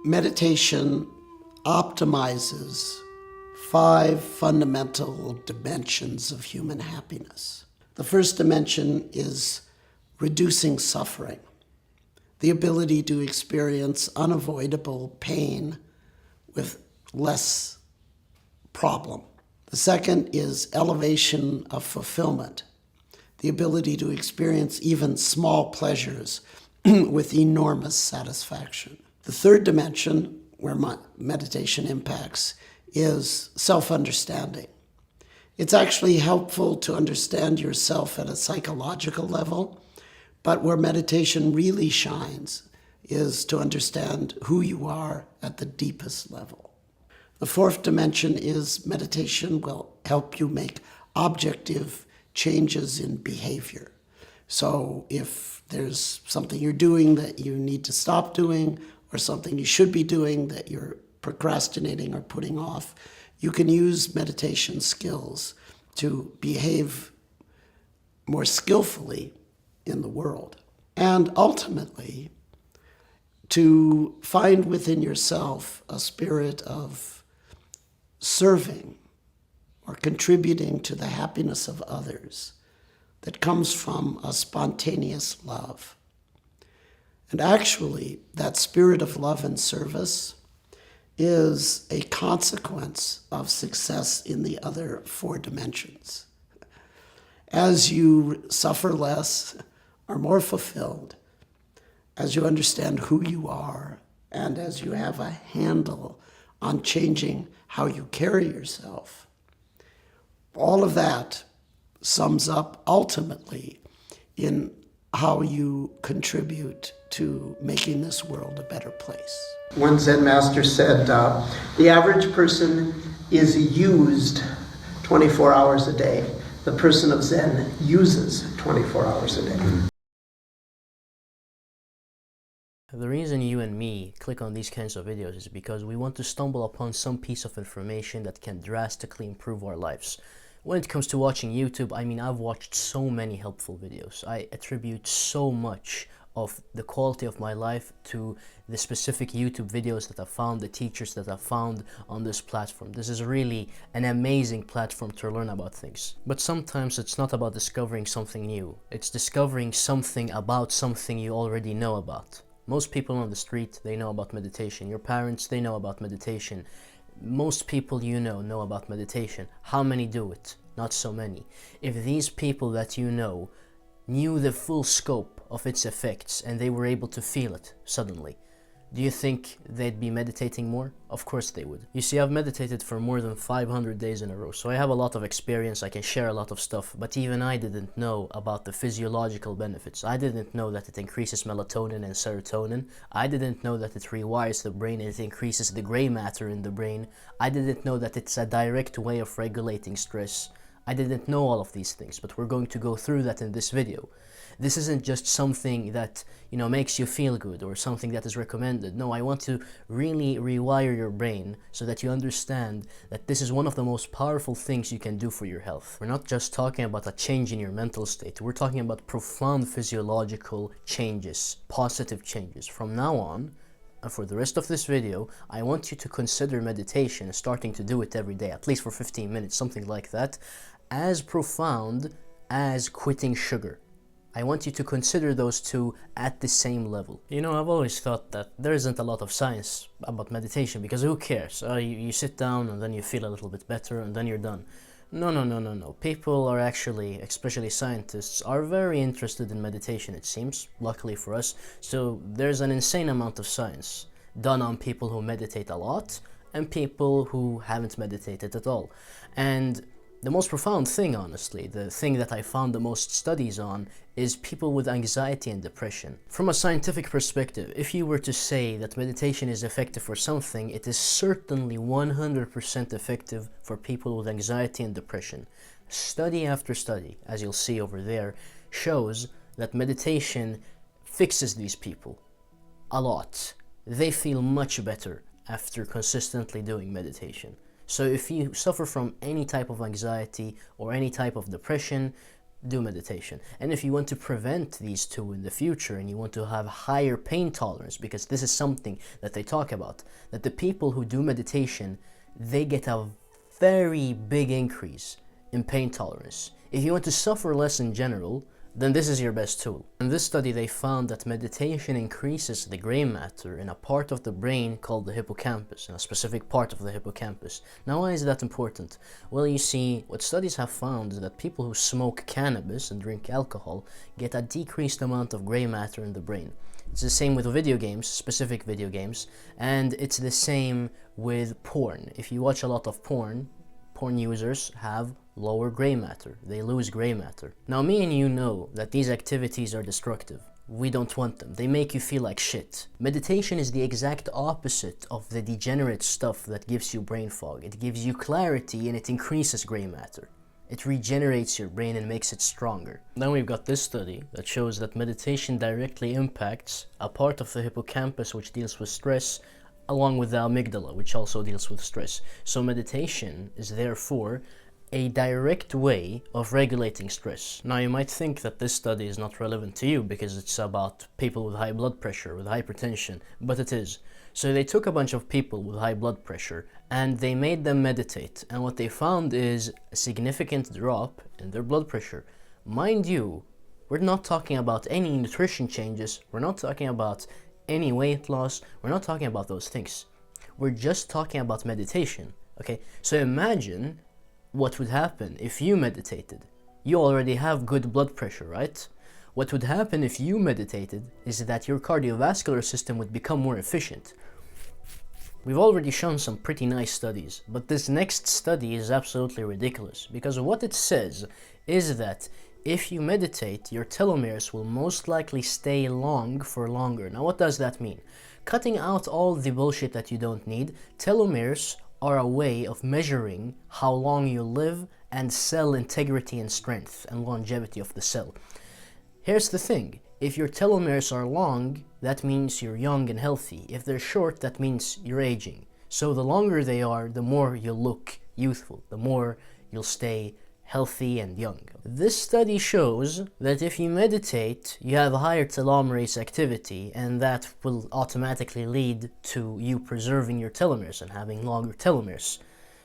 Meditation optimizes 5 fundamental dimensions of human happiness. The first dimension is reducing suffering, the ability to experience unavoidable pain with less problem. The second is elevation of fulfillment, the ability to experience even small pleasures with enormous satisfaction. The third dimension, where meditation impacts, is self-understanding. It's actually helpful to understand yourself at a psychological level, but where meditation really shines is to understand who you are at the deepest level. The fourth dimension is meditation will help you make objective changes in behavior. So if there's something you're doing that you need to stop doing, or something you should be doing that you're procrastinating or putting off, you can use meditation skills to behave more skillfully in the world. And ultimately, to find within yourself a spirit of serving or contributing to the happiness of others that comes from a spontaneous love. And actually, that spirit of love and service is a consequence of success in the other 4 dimensions. As you suffer less, are more fulfilled, as you understand who you are, and as you have a handle on changing how you carry yourself, all of that sums up ultimately in how you contribute to making this world a better place. One Zen master said, the average person is used 24 hours a day. The person of Zen uses 24 hours a day. The reason you and me click on these kinds of videos is because we want to stumble upon some piece of information that can drastically improve our lives. When it comes to watching YouTube, I mean, I've watched so many helpful videos. I attribute so much of the quality of my life to the specific YouTube videos that I found, the teachers that I found on this platform. This is really an amazing platform to learn about things. But sometimes it's not about discovering something new. It's discovering something about something you already know about. Most people on the street, they know about meditation. Your parents, they know about meditation. Most people you know about meditation. How many do it? Not so many. If these people that you know knew the full scope of its effects and they were able to feel it suddenly, do you think they'd be meditating more? Of course they would. You see, I've meditated for more than 500 days in a row, so I have a lot of experience, I can share a lot of stuff, but even I didn't know about the physiological benefits. I didn't know that it increases melatonin and serotonin. I didn't know that it rewires the brain and it increases the gray matter in the brain. I didn't know that it's a direct way of regulating stress. I didn't know all of these things, but we're going to go through that in this video. This isn't just something that, makes you feel good or something that is recommended. No, I want to really rewire your brain so that you understand that this is one of the most powerful things you can do for your health. We're not just talking about a change in your mental state. We're talking about profound physiological changes, positive changes. From now on, and for the rest of this video, I want you to consider meditation, starting to do it every day, at least for 15 minutes, something like that, as profound as quitting sugar. I want you to consider those two at the same level. I've always thought that there isn't a lot of science about meditation, because who cares? You sit down and then you feel a little bit better and then you're done. No. People are actually, especially scientists, are very interested in meditation, it seems, luckily for us. So there's an insane amount of science done on people who meditate a lot and people who haven't meditated at all. And the most profound thing, honestly, the thing that I found the most studies on, is people with anxiety and depression. From a scientific perspective, if you were to say that meditation is effective for something, it is certainly 100% effective for people with anxiety and depression. Study after study, as you'll see over there, shows that meditation fixes these people a lot. They feel much better after consistently doing meditation. So if you suffer from any type of anxiety or any type of depression, do meditation. And if you want to prevent these two in the future and you want to have higher pain tolerance, because this is something that they talk about, that the people who do meditation, they get a very big increase in pain tolerance. If you want to suffer less in general, then this is your best tool. In this study, they found that meditation increases the gray matter in a part of the brain called the hippocampus, in a specific part of the hippocampus. Now, why is that important? Well, you see, what studies have found is that people who smoke cannabis and drink alcohol get a decreased amount of gray matter in the brain. It's the same with video games, specific video games, and it's the same with porn. If you watch a lot of porn users have lower gray matter. They lose gray matter. Now, me and you know that these activities are destructive. We don't want them. They make you feel like shit. Meditation is the exact opposite of the degenerate stuff that gives you brain fog. It gives you clarity and it increases gray matter. It regenerates your brain and makes it stronger. Then we've got this study that shows that meditation directly impacts a part of the hippocampus which deals with stress, along with the amygdala, which also deals with stress. So meditation is therefore a direct way of regulating stress. Now, you might think that this study is not relevant to you because it's about people with high blood pressure, with hypertension, but it is. So they took a bunch of people with high blood pressure and they made them meditate, and what they found is a significant drop in their blood pressure. Mind you, we're not talking about any nutrition changes, we're not talking about any weight loss, we're not talking about those things. We're just talking about meditation, okay? So imagine what would happen if you meditated. You already have good blood pressure, right? What would happen if you meditated is that your cardiovascular system would become more efficient. We've already shown some pretty nice studies, but this next study is absolutely ridiculous because what it says is that if you meditate, your telomeres will most likely stay long for longer. Now, what does that mean? Cutting out all the bullshit that you don't need, telomeres are a way of measuring how long you live and cell integrity and strength and longevity of the cell. Here's the thing. If your telomeres are long, that means you're young and healthy. If they're short, that means you're aging. So the longer they are, the more you'll look youthful, the more you'll stay healthy and young. This study shows that if you meditate, you have a higher telomerase activity, and that will automatically lead to you preserving your telomeres and having longer telomeres.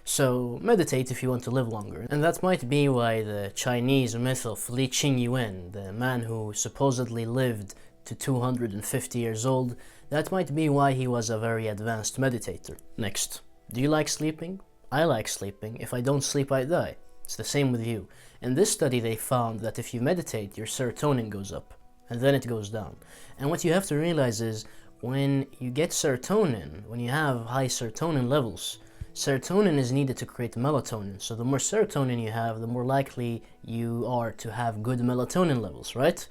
So meditate if you want to live longer. And that might be why the Chinese myth of Li Qingyuan, the man who supposedly lived to 250 years old, that might be why he was a very advanced meditator. Next, do you like sleeping? I like sleeping. If I don't sleep, I die. It's the same with you. In this study, they found that if you meditate, your serotonin goes up, and then it goes down. And what you have to realize is, when you get serotonin, when you have high serotonin levels, serotonin is needed to create melatonin. So the more serotonin you have, the more likely you are to have good melatonin levels, right?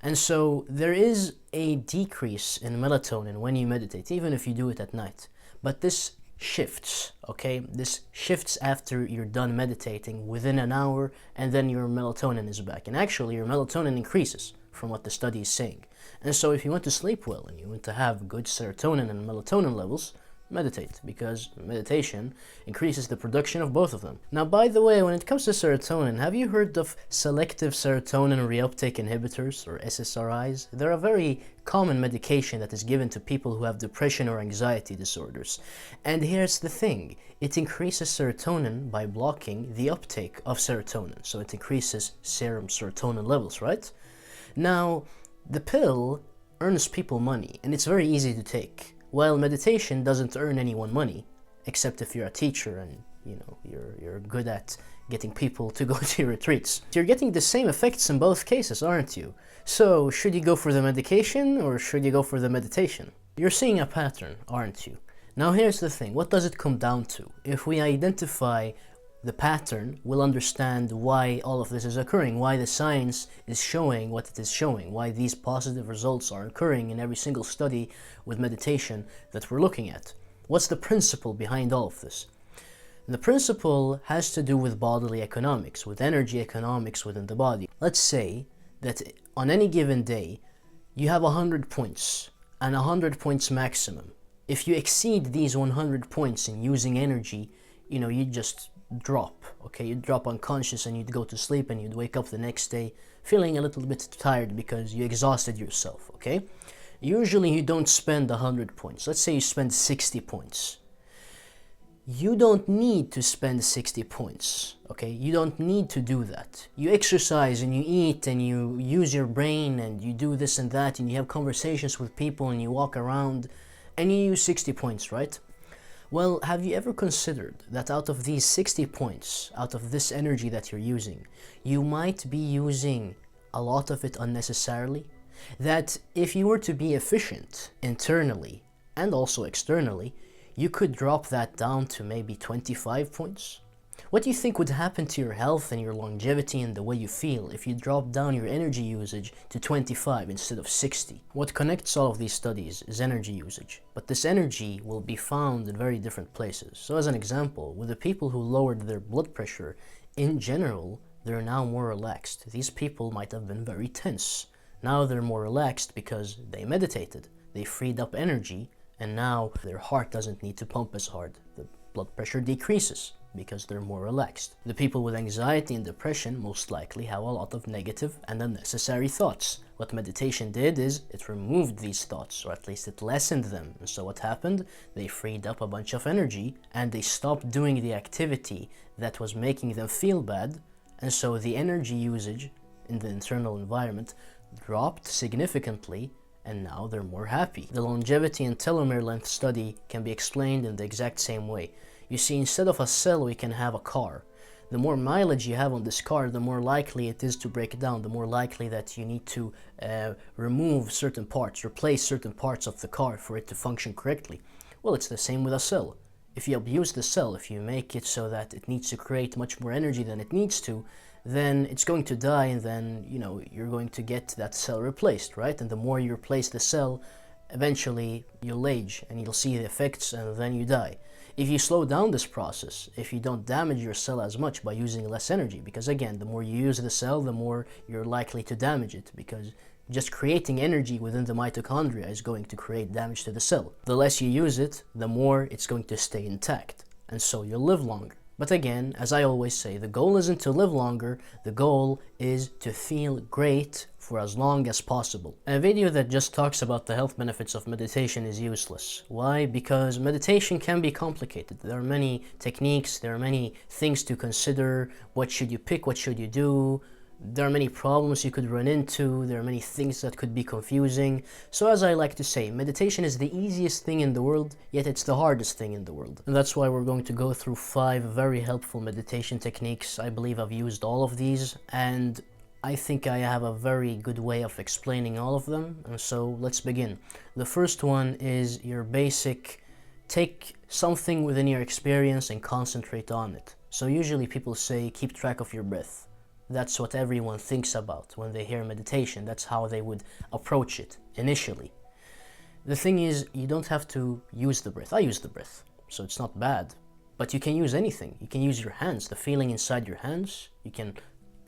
And so there is a decrease in melatonin when you meditate, even if you do it at night. But this shifts, okay? This shifts after you're done meditating within an hour, and then your melatonin is back. And actually, your melatonin increases from what the study is saying. And so if you want to sleep well and you want to have good serotonin and melatonin levels, meditate, because meditation increases the production of both of them. Now, by the way, when it comes to serotonin, have you heard of selective serotonin reuptake inhibitors, or SSRIs? They're a very common medication that is given to people who have depression or anxiety disorders. And here's the thing, it increases serotonin by blocking the uptake of serotonin. So it increases serum serotonin levels, right? Now, the pill earns people money, and it's very easy to take. While meditation doesn't earn anyone money, except if you're a teacher and you're good at getting people to go to your retreats. You're getting the same effects in both cases, aren't you? So should you go for the medication or should you go for the meditation? You're seeing a pattern, aren't you? Now here's the thing, what does it come down to? If we identify the pattern, we'll understand why all of this is occurring, why the science is showing what it is showing, why these positive results are occurring in every single study with meditation that we're looking at. What's the principle behind all of this? And the principle has to do with bodily economics, with energy economics within the body. Let's say that on any given day, you have 100 points, and 100 points maximum. If you exceed these 100 points in using energy, you just drop, okay? You'd drop unconscious and you'd go to sleep and you'd wake up the next day feeling a little bit tired because you exhausted yourself, okay? Usually you don't spend 100 points. Let's say you spend 60 points. You don't need to spend 60 points, okay? You don't need to do that. You exercise and you eat and you use your brain and you do this and that and you have conversations with people and you walk around and you use 60 points, right? Well, have you ever considered that out of these 60 points, out of this energy that you're using, you might be using a lot of it unnecessarily? That if you were to be efficient internally and also externally, you could drop that down to maybe 25 points? What do you think would happen to your health and your longevity and the way you feel if you drop down your energy usage to 25 instead of 60? What connects all of these studies is energy usage, but this energy will be found in very different places. So as an example, with the people who lowered their blood pressure, in general, they're now more relaxed. These people might have been very tense. Now they're more relaxed because they meditated, they freed up energy, and now their heart doesn't need to pump as hard. The blood pressure decreases because they're more relaxed. The people with anxiety and depression most likely have a lot of negative and unnecessary thoughts. What meditation did is it removed these thoughts, or at least it lessened them. And so what happened? They freed up a bunch of energy and they stopped doing the activity that was making them feel bad. And so the energy usage in the internal environment dropped significantly, and now they're more happy. The longevity and telomere length study can be explained in the exact same way. You see, instead of a cell, we can have a car. The more mileage you have on this car, the more likely it is to break down, the more likely that you need to remove certain parts, replace certain parts of the car for it to function correctly. Well, it's the same with a cell. If you abuse the cell, if you make it so that it needs to create much more energy than it needs to, then it's going to die, and then, you're going to get that cell replaced, right? And the more you replace the cell, eventually you'll age and you'll see the effects and then you die. If you slow down this process, if you don't damage your cell as much by using less energy, because again, the more you use the cell, the more you're likely to damage it, because just creating energy within the mitochondria is going to create damage to the cell. The less you use it, the more it's going to stay intact, and so you'll live longer. But again, as I always say, the goal isn't to live longer, the goal is to feel great for as long as possible. A video that just talks about the health benefits of meditation is useless. Why? Because meditation can be complicated. There are many techniques, there are many things to consider. What should you pick? What should you do? There are many problems you could run into, there are many things that could be confusing. So as I like to say, meditation is the easiest thing in the world, yet it's the hardest thing in the world. And that's why we're going to go through 5 very helpful meditation techniques. I believe I've used all of these, and I think I have a very good way of explaining all of them. And so let's begin. The first one is your basic, take something within your experience and concentrate on it. So usually people say, keep track of your breath. That's what everyone thinks about when they hear meditation. That's how they would approach it initially. The thing is, you don't have to use the breath. I use the breath, so it's not bad. But you can use anything. You can use your hands, the feeling inside your hands. You can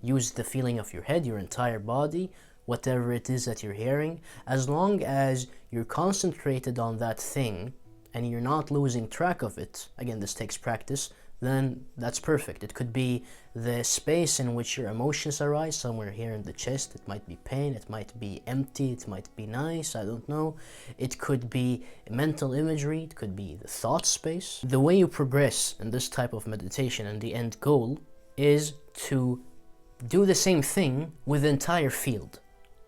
use the feeling of your head, your entire body, whatever it is that you're hearing. As long as you're concentrated on that thing and you're not losing track of it, again, this takes practice, then that's perfect. It could be the space in which your emotions arise, somewhere here in the chest. It might be pain, it might be empty, it might be nice, I don't know. It could be mental imagery, it could be the thought space. The way you progress in this type of meditation and the end goal is to do the same thing with the entire field.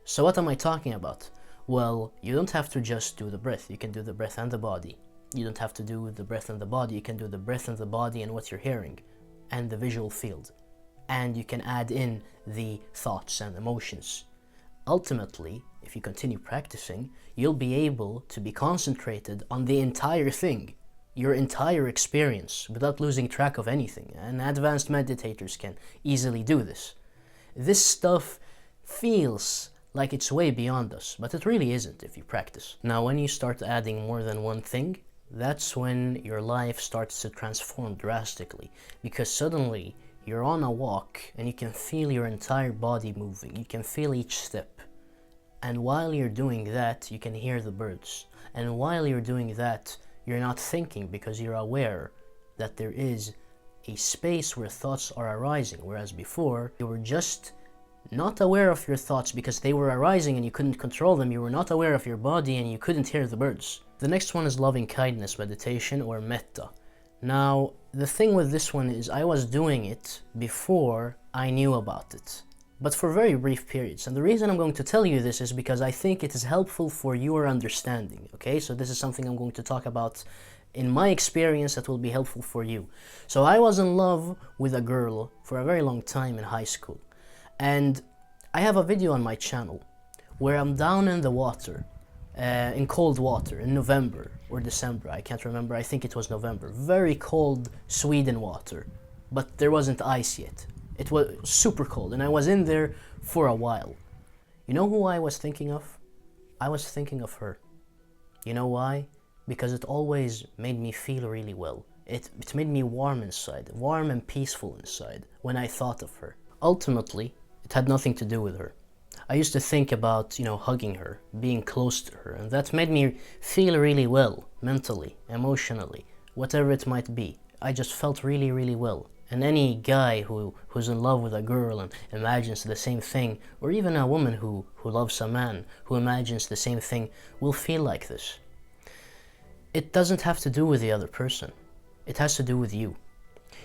So what am I talking about? Well, you don't have to just do the breath. You can do the breath and the body. You don't have to do the breath and the body. You can do the breath and the body and what you're hearing and the visual field. And you can add in the thoughts and emotions. Ultimately, if you continue practicing, you'll be able to be concentrated on the entire thing, your entire experience, without losing track of anything. And advanced meditators can easily do this. This stuff feels like it's way beyond us, but it really isn't if you practice. Now, when you start adding more than one thing, that's when your life starts to transform drastically, because suddenly you're on a walk and you can feel your entire body moving. You can feel each step. And while you're doing that, you can hear the birds. And while you're doing that, you're not thinking, because you're aware that there is a space where thoughts are arising, whereas before you were just not aware of your thoughts because they were arising and you couldn't control them. You were not aware of your body and you couldn't hear the birds. The next one is loving kindness meditation, or Metta. Now, the thing with this one is I was doing it before I knew about it, but for very brief periods. And the reason I'm going to tell you this is because I think it is helpful for your understanding, okay? So this is something I'm going to talk about in my experience that will be helpful for you. So I was in love with a girl for a very long time in high school. And I have a video on my channel where I'm down in the water, in cold water, in November or December, I can't remember, I think it was November. Very cold Sweden water, but there wasn't ice yet. It was super cold, and I was in there for a while. You know who I was thinking of? I was thinking of her. You know why? Because it always made me feel really well. It made me warm inside, warm and peaceful inside when I thought of her. Ultimately, it had nothing to do with her. I used to think about, hugging her, being close to her, and that made me feel really well, mentally, emotionally, whatever it might be. I just felt really, really well. And any guy who's in love with a girl and imagines the same thing, or even a woman who loves a man who imagines the same thing, will feel like this. It doesn't have to do with the other person. It has to do with you.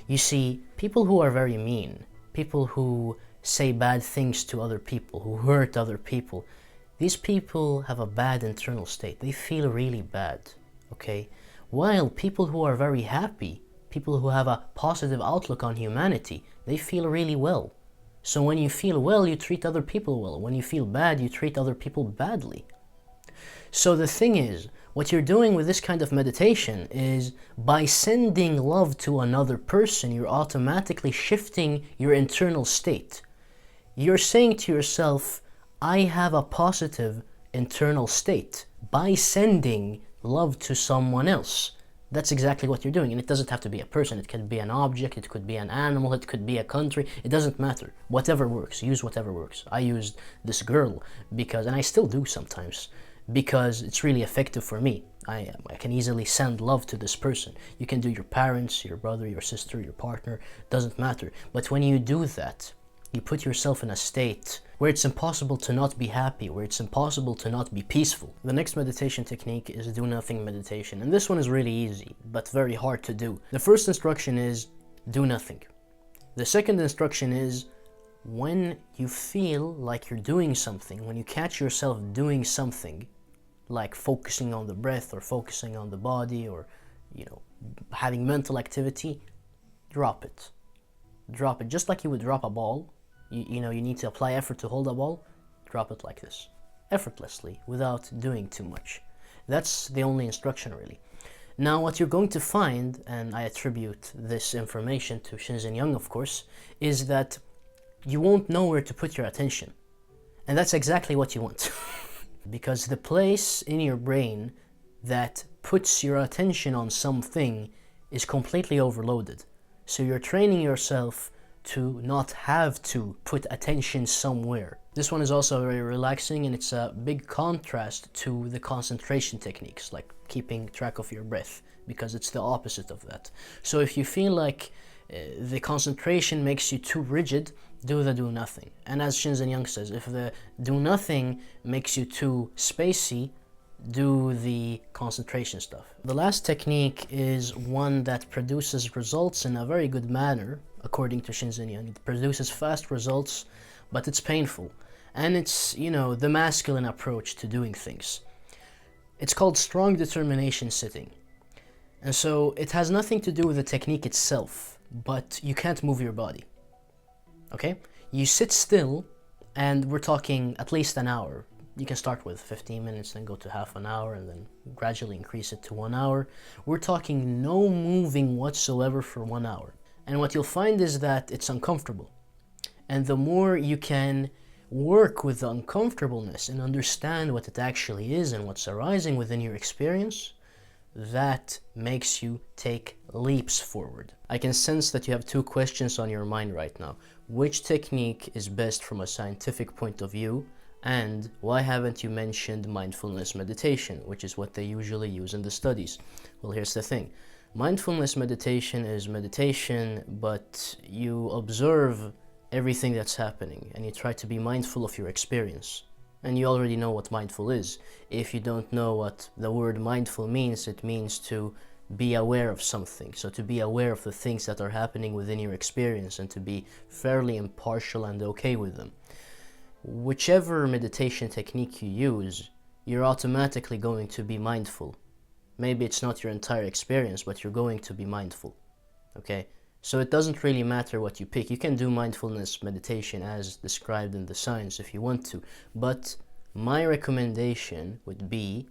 You see, people who are very mean, people who say bad things to other people, who hurt other people, these people have a bad internal state. They feel really bad, okay? While people who are very happy, people who have a positive outlook on humanity, they feel really well. So when you feel well, you treat other people well. When you feel bad, you treat other people badly. So the thing is, what you're doing with this kind of meditation is by sending love to another person, you're automatically shifting your internal state. You're saying to yourself, I have a positive internal state by sending love to someone else. That's exactly what you're doing. And it doesn't have to be a person. It can be an object, it could be an animal, it could be a country. It doesn't matter. Whatever works. Use whatever works. I used this girl because, and I still do sometimes, because it's really effective for me. I can easily send love to this person. You can do your parents, your brother, your sister, your partner, doesn't matter. But when you do that, you put yourself in a state where it's impossible to not be happy, where it's impossible to not be peaceful. The next meditation technique is do nothing meditation. And this one is really easy, but very hard to do. The first instruction is do nothing. The second instruction is when you feel like you're doing something, when you catch yourself doing something, like focusing on the breath or focusing on the body or, having mental activity, drop it. Drop it. Just like you would drop a ball. You need to apply effort to hold a ball. Drop it like this. Effortlessly, without doing too much. That's the only instruction, really. Now, what you're going to find, and I attribute this information to Shinzen Young, of course, is that you won't know where to put your attention. And that's exactly what you want. Because the place in your brain that puts your attention on something is completely overloaded. So you're training yourself to not have to put attention somewhere. This one is also very relaxing, and it's a big contrast to the concentration techniques, like keeping track of your breath, because it's the opposite of that. So if you feel like the concentration makes you too rigid, do the do nothing. And as Shinzen Young says, if the do nothing makes you too spacey, do the concentration stuff. The last technique is one that produces results in a very good manner, according to Shinzen Young. It produces fast results, but it's painful. And it's, the masculine approach to doing things. It's called strong determination sitting. And so it has nothing to do with the technique itself, but you can't move your body. Okay? You sit still, and we're talking at least an hour. You can start with 15 minutes, then go to half an hour, and then gradually increase it to 1 hour. We're talking no moving whatsoever for 1 hour. And what you'll find is that it's uncomfortable. And the more you can work with the uncomfortableness and understand what it actually is and what's arising within your experience, that makes you take leaps forward. I can sense that you have two questions on your mind right now. Which technique is best from a scientific point of view? And why haven't you mentioned mindfulness meditation, which is what they usually use in the studies? Well, here's the thing. Mindfulness meditation is meditation, but you observe everything that's happening and you try to be mindful of your experience. And you already know what mindful is. If you don't know what the word mindful means, it means to be aware of something. So to be aware of the things that are happening within your experience and to be fairly impartial and okay with them. Whichever meditation technique you use, you're automatically going to be mindful. Maybe it's not your entire experience, but you're going to be mindful, okay? So it doesn't really matter what you pick. You can do mindfulness meditation as described in the science if you want to, but my recommendation would be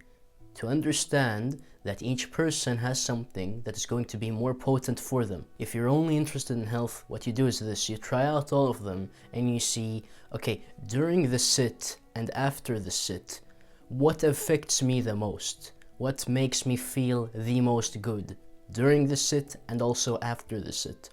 to understand that each person has something that is going to be more potent for them. If you're only interested in health, what you do is this: you try out all of them and you see, okay, during the sit and after the sit, what affects me the most? What makes me feel the most good during the sit and also after the sit?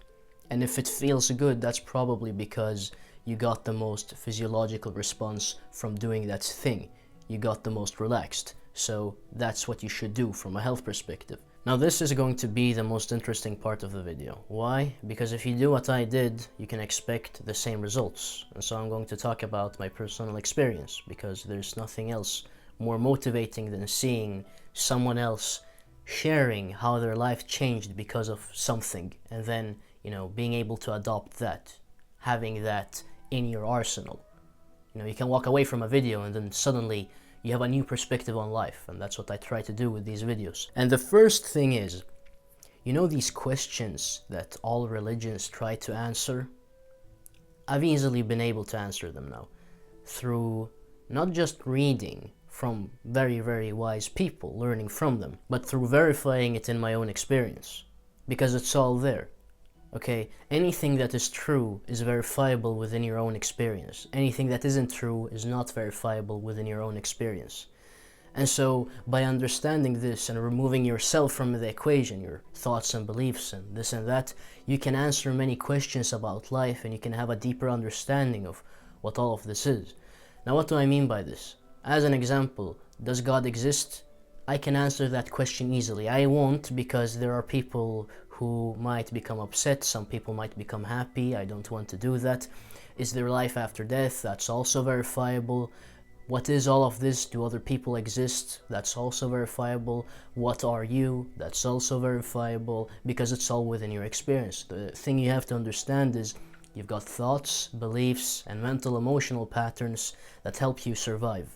And if it feels good, that's probably because you got the most physiological response from doing that thing. You got the most relaxed. So that's what you should do from a health perspective. Now this is going to be the most interesting part of the video. Why? Because if you do what I did, you can expect the same results. And so I'm going to talk about my personal experience, because there's nothing else more motivating than seeing someone else sharing how their life changed because of something, and then, you know, being able to adopt that, having that in your arsenal. You know, you can walk away from a video and then suddenly you have a new perspective on life, and that's what I try to do with these videos. And the first thing is, you know, these questions that all religions try to answer? I've easily been able to answer them now through not just reading from very, very wise people, learning from them, but through verifying it in my own experience, because it's all there. Okay, anything that is true is verifiable within your own experience. Anything that isn't true is not verifiable within your own experience. And so, by understanding this and removing yourself from the equation, your thoughts and beliefs and this and that, you can answer many questions about life and you can have a deeper understanding of what all of this is. Now, what do I mean by this? As an example, does God exist? I can answer that question easily. I won't, because there are people who might become upset, some people might become happy. I don't want to do that. Is there life after death? That's also verifiable. What is all of this? Do other people exist? That's also verifiable. What are you? That's also verifiable, because it's all within your experience. The thing you have to understand is you've got thoughts, beliefs, and mental emotional patterns that help you survive.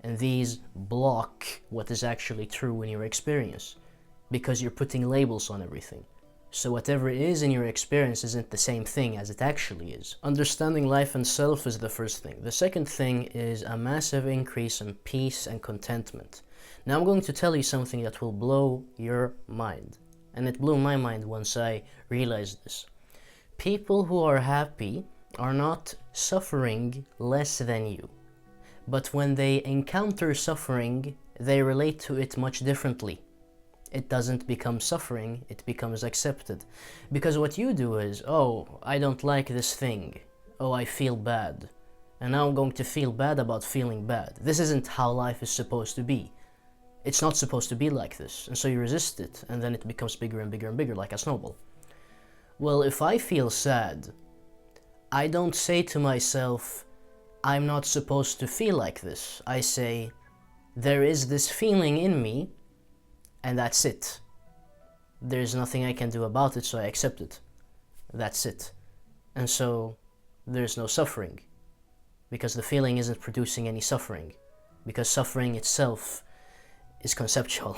And these block what is actually true in your experience, because you're putting labels on everything. So whatever is in your experience isn't the same thing as it actually is. Understanding life and self is the first thing. The second thing is a massive increase in peace and contentment. Now I'm going to tell you something that will blow your mind. And it blew my mind once I realized this. People who are happy are not suffering less than you. But when they encounter suffering, they relate to it much differently. It doesn't become suffering, it becomes accepted. Because what you do is, oh, I don't like this thing. Oh, I feel bad. And now I'm going to feel bad about feeling bad. This isn't how life is supposed to be. It's not supposed to be like this. And so you resist it, and then it becomes bigger and bigger and bigger, like a snowball. Well, if I feel sad, I don't say to myself, I'm not supposed to feel like this. I say, there is this feeling in me, and that's it. There's nothing I can do about it, so I accept it. That's it. And so there's no suffering, because the feeling isn't producing any suffering, because suffering itself is conceptual.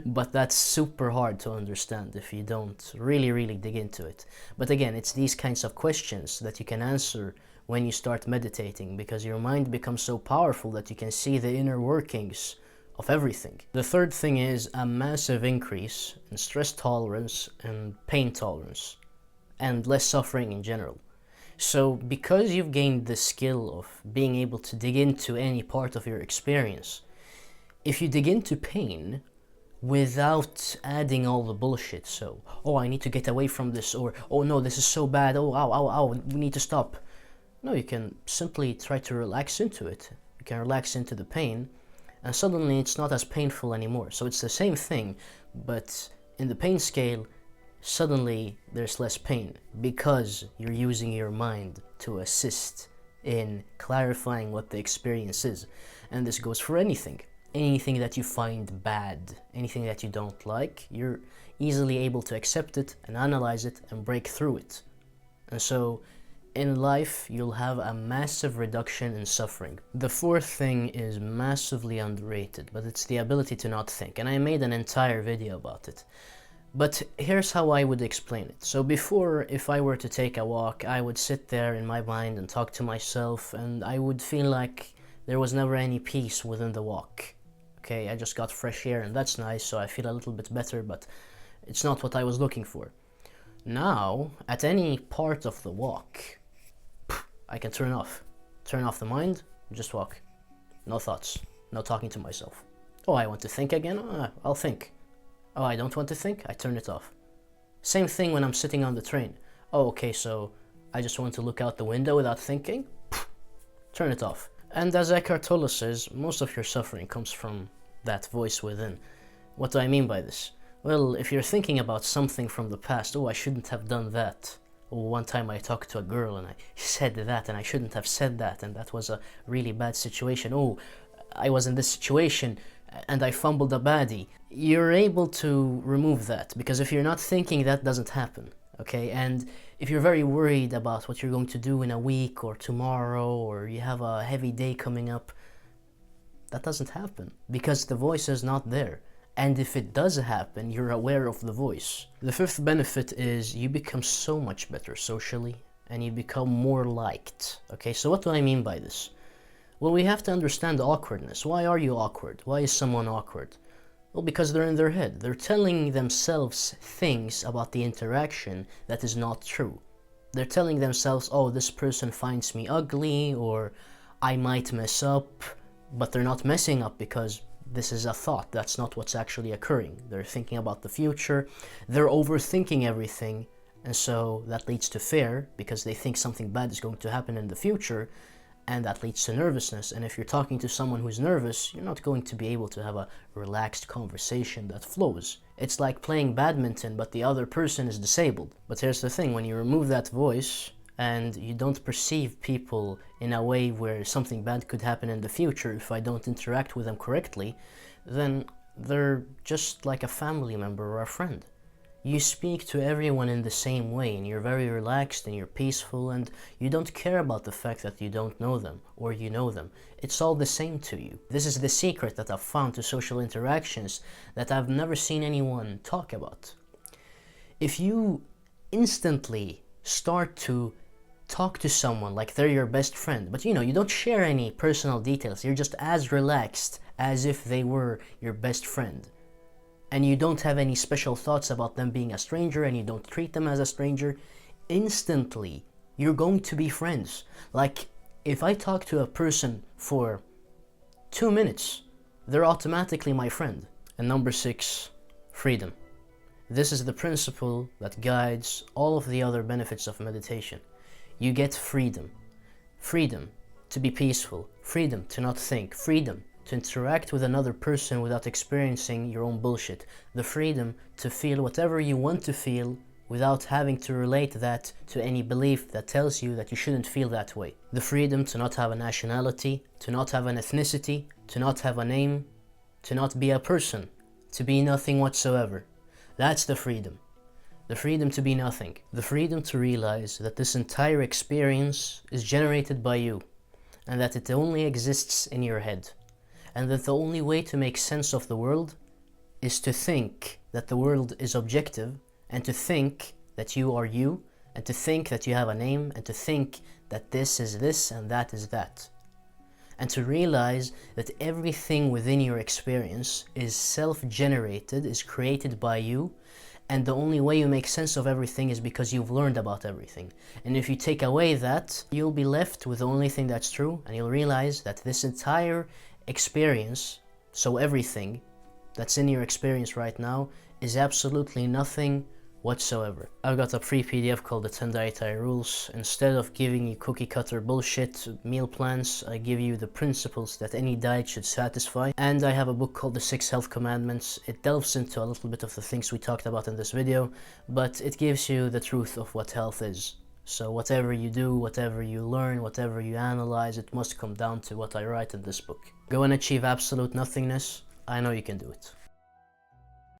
But that's super hard to understand if you don't really dig into it. But again, it's these kinds of questions that you can answer when you start meditating, because your mind becomes so powerful that you can see the inner workings of everything. The third thing is a massive increase in stress tolerance and pain tolerance, and less suffering in general. So because you've gained the skill of being able to dig into any part of your experience, if you dig into pain without adding all the bullshit, so, oh, I need to get away from this, or, oh no, this is so bad, oh, ow, we need to stop. No, you can simply try to relax into it. You can relax into the pain, and suddenly it's not as painful anymore. So it's the same thing, but in the pain scale, suddenly there's less pain because you're using your mind to assist in clarifying what the experience is. And this goes for anything. Anything that you find bad, anything that you don't like, you're easily able to accept it and analyze it and break through it. And so in life, you'll have a massive reduction in suffering. The fourth thing is massively underrated, but it's the ability to not think. And I made an entire video about it. But here's how I would explain it. So before, if I were to take a walk, I would sit there in my mind and talk to myself, and I would feel like there was never any peace within the walk. Okay, I just got fresh air and that's nice, so I feel a little bit better, but it's not what I was looking for. Now, at any part of the walk, I can turn off the mind, just walk. No thoughts, no talking to myself. Oh, I want to think again? I'll think. Oh, I don't want to think? I turn it off. Same thing when I'm sitting on the train. Oh, okay, so I just want to look out the window without thinking? Turn it off. And as Eckhart Tolle says, most of your suffering comes from that voice within. What do I mean by this? Well, if you're thinking about something from the past, oh, I shouldn't have done that. Or one time I talked to a girl and I said that and I shouldn't have said that, and that was a really bad situation. Oh, I was in this situation and I fumbled a baddie. You're able to remove that, because if you're not thinking, that doesn't happen, okay? And if you're very worried about what you're going to do in a week or tomorrow, or you have a heavy day coming up, that doesn't happen because the voice is not there. And if it does happen, you're aware of the voice. The fifth benefit is you become so much better socially and you become more liked. Okay, so what do I mean by this? Well, we have to understand awkwardness. Why are you awkward? Why is someone awkward? Well, because they're in their head. They're telling themselves things about the interaction that is not true. They're telling themselves, oh, this person finds me ugly, or I might mess up, but they're not messing up because this is a thought. That's not what's actually occurring. They're thinking about the future. They're overthinking everything. And so that leads to fear because they think something bad is going to happen in the future. And that leads to nervousness. And if you're talking to someone who's nervous, you're not going to be able to have a relaxed conversation that flows. It's like playing badminton, but the other person is disabled. But here's the thing, when you remove that voice and you don't perceive people in a way where something bad could happen in the future if I don't interact with them correctly, then they're just like a family member or a friend. You speak to everyone in the same way, and you're very relaxed and you're peaceful, and you don't care about the fact that you don't know them or you know them. It's all the same to you. This is the secret that I've found to social interactions that I've never seen anyone talk about. If you instantly start to talk to someone like they're your best friend, but you don't share any personal details, you're just as relaxed as if they were your best friend, and you don't have any special thoughts about them being a stranger, and you don't treat them as a stranger, instantly you're going to be friends. Like, if I talk to a person for 2 minutes, they're automatically my friend. And number 6, freedom. This is the principle that guides all of the other benefits of meditation. You get freedom. Freedom to be peaceful. Freedom to not think. Freedom to interact with another person without experiencing your own bullshit. The freedom to feel whatever you want to feel without having to relate that to any belief that tells you that you shouldn't feel that way. The freedom to not have a nationality, to not have an ethnicity, to not have a name, to not be a person, to be nothing whatsoever. That's the freedom. The freedom to be nothing. The freedom to realize that this entire experience is generated by you, and that it only exists in your head, and that the only way to make sense of the world is to think that the world is objective, and to think that you are you, and to think that you have a name, and to think that this is this and that is that. And to realize that everything within your experience is self-generated, is created by you, and the only way you make sense of everything is because you've learned about everything. And if you take away that, you'll be left with the only thing that's true, and you'll realize that this entire experience, so everything that's in your experience right now, is absolutely nothing whatsoever. I've got a free PDF called the 10 Dietary Rules. Instead of giving you cookie cutter bullshit meal plans, I give you the principles that any diet should satisfy. And I have a book called the 6 Health Commandments. It delves into a little bit of the things we talked about in this video, but it gives you the truth of what health is. So whatever you do, whatever you learn, whatever you analyze, it must come down to what I write in this book. Go and achieve absolute nothingness. I know you can do it.